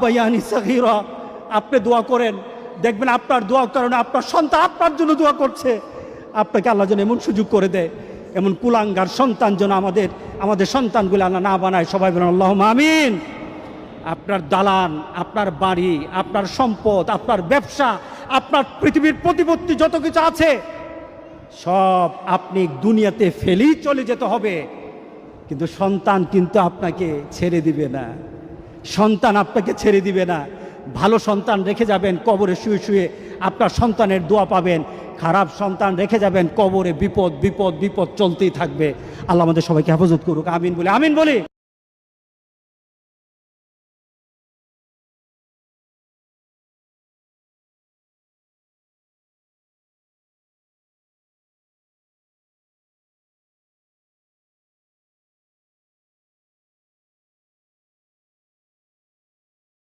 বায়ানি সাগীরা, আপনি দোয়া করেন, দেখবেন আপনার দোয়ার কারণে আপনার সন্তান আপনার জন্য দোয়া করছে। আপনাকে আল্লাহ যেন এমন সুযোগ করে দেয়, এমন কুলাঙ্গার সন্তান যেন আমাদের সন্তানগুলো আল্লাহ না বানায়। সবাই বলেন আল্লাহুম্মা আমিন। আপনার দালান, আপনার বাড়ি, আপনার সম্পদ, আপনার ব্যবসা, আপনার পৃথিবীর প্রতিপত্তি যত কিছু আছে সব আপনি দুনিয়াতে ফেলেই চলে যেতে হবে, কিন্তু সন্তান কিন্তু আপনাকে ছেড়ে দিবে না। সন্তান আপনাকে ছেড়ে দিবে না। ভালো সন্তান রেখে যাবেন, কবরে শুয়ে শুয়ে আপনার সন্তানের দোয়া পাবেন। খারাপ সন্তান রেখে যাবেন, কবরে বিপদ বিপদ বিপদ চলতেই থাকবে। আল্লাহ আমাদের সবাইকে হেফাজত করুক। আমিন বলি, আমিন বলি।